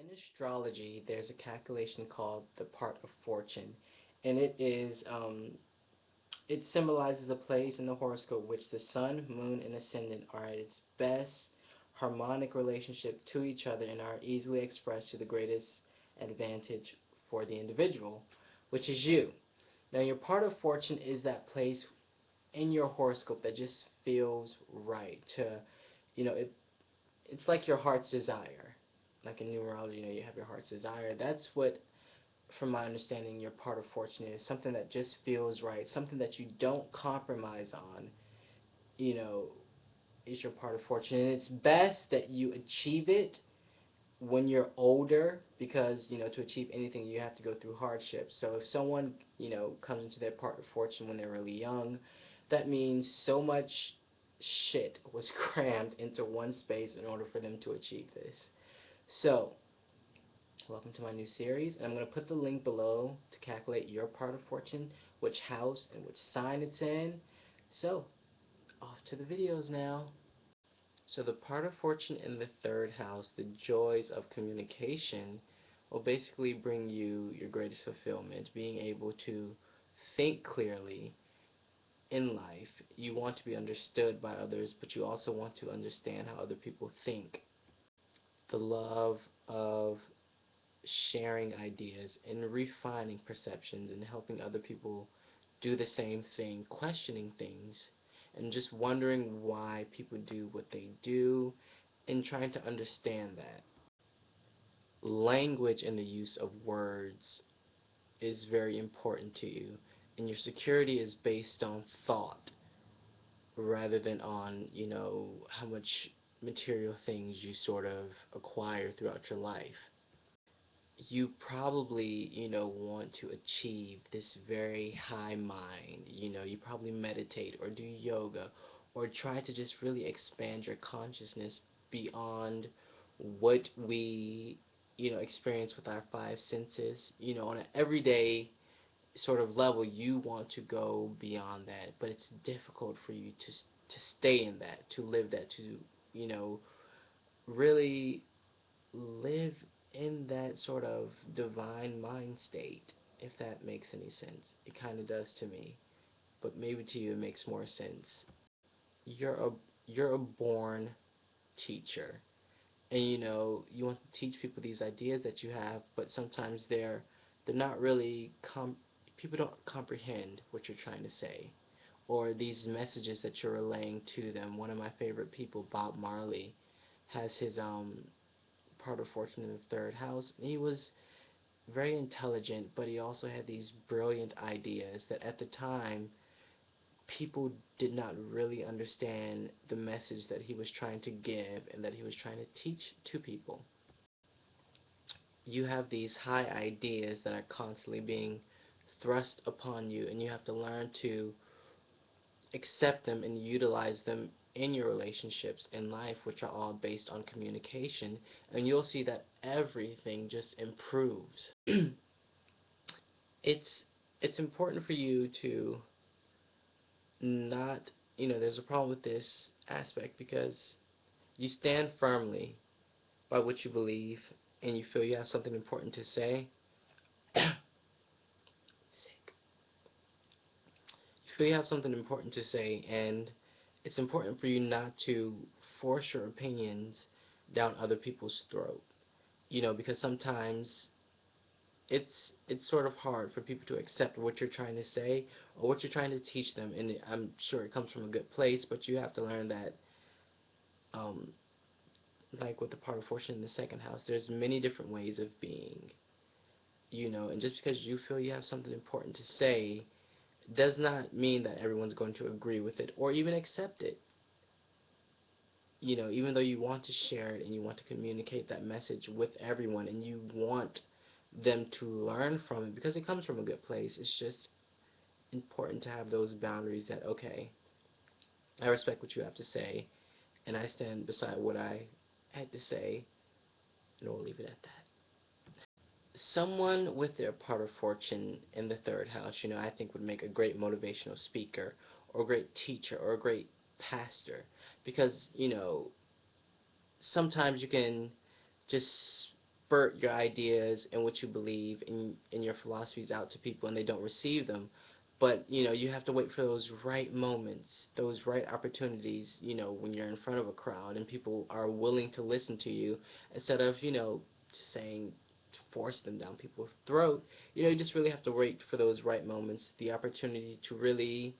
In astrology, there's a calculation called the part of fortune, and it symbolizes a place in the horoscope which the sun, moon, and ascendant are at its best harmonic relationship to each other and are easily expressed to the greatest advantage for the individual, which is you. Now, your part of fortune is that place in your horoscope that just feels right to, it's like your heart's desire. Like in numerology, you have your heart's desire. That's what, from my understanding, your part of fortune is. Something that just feels right. Something that you don't compromise on, you know, is your part of fortune. And it's best that you achieve it when you're older because, to achieve anything, you have to go through hardship. So if someone, comes into their part of fortune when they're really young, that means so much shit was crammed into one space in order for them to achieve this. So, welcome to my new series, and I'm going to put the link below to calculate your part of fortune, which house and which sign it's in. So, off to the videos now. So the part of fortune in the third house, the joys of communication, will basically bring you your greatest fulfillment, being able to think clearly in life. You want to be understood by others, but you also want to understand how other people think. The love of sharing ideas and refining perceptions and helping other people do the same thing, questioning things, and just wondering why people do what they do and trying to understand that. Language and the use of words is very important to you, and your security is based on thought rather than on, how much material things you sort of acquire throughout your life. You probably, want to achieve this very high mind. You probably meditate or do yoga or try to just really expand your consciousness beyond what we, experience with our five senses. On an everyday sort of level, you want to go beyond that, but it's difficult for you to stay in that, to live that, to, really live in that sort of divine mind state, if that makes any sense. It kind of does to me, but maybe to you it makes more sense. You're a you're a born teacher, and you want to teach people these ideas that you have, but sometimes they're not really people don't comprehend what you're trying to say, or these messages that you're relaying to them. One of my favorite people, Bob Marley, has his part of fortune in the third house. He was very intelligent, but he also had these brilliant ideas that at the time people did not really understand the message that he was trying to give and that he was trying to teach to people. You have these high ideas that are constantly being thrust upon you, and you have to learn to accept them and utilize them in your relationships in life, which are all based on communication, and you'll see that everything just improves. it's it's important for you to not, there's a problem with this aspect because you stand firmly by what you believe and you feel you have something important to say. You feel you have something important to say, and it's important for you not to force your opinions down other people's throat. Because sometimes it's sort of hard for people to accept what you're trying to say or what you're trying to teach them, and I'm sure it comes from a good place, but you have to learn that, um, like with the part of fortune in the second house, there's many different ways of being, and just because you feel you have something important to say does not mean that everyone's going to agree with it or even accept it. Even though you want to share it and you want to communicate that message with everyone and you want them to learn from it because it comes from a good place, it's just important to have those boundaries that, okay, I respect what you have to say and I stand beside what I had to say, and we'll leave it at that. Someone with their part of fortune in the third house, I think would make a great motivational speaker or a great teacher or a great pastor because, sometimes you can just spurt your ideas and what you believe in your philosophies out to people and they don't receive them. But, you have to wait for those right moments, those right opportunities, when you're in front of a crowd and people are willing to listen to you instead of, saying, force them down people's throat. You just really have to wait for those right moments, the opportunity to really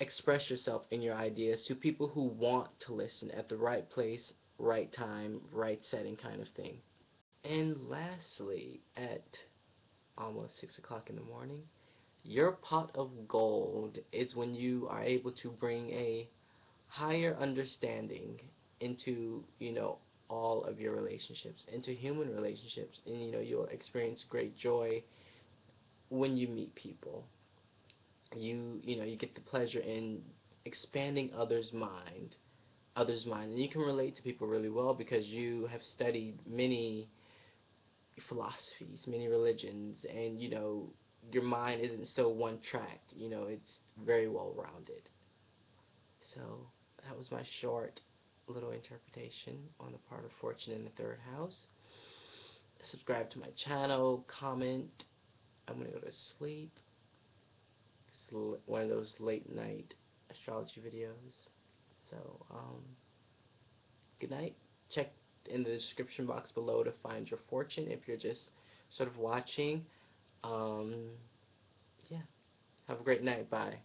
express yourself and your ideas to people who want to listen at the right place, right time, right setting kind of thing. And lastly, at almost 6 o'clock in the morning, your pot of gold is when you are able to bring a higher understanding into, all of your relationships, into human relationships, and, you'll experience great joy when you meet people. You get the pleasure in expanding others' mind, and you can relate to people really well because you have studied many philosophies, many religions, and your mind isn't so one-tracked. It's very well-rounded. So that was my short little interpretation on the part of fortune in the third house. Subscribe to my channel, comment. I'm gonna go to sleep. It's one of those late night astrology videos. So good night. Check in the description box below to find your fortune if you're just sort of watching. Yeah. Have a great night. Bye.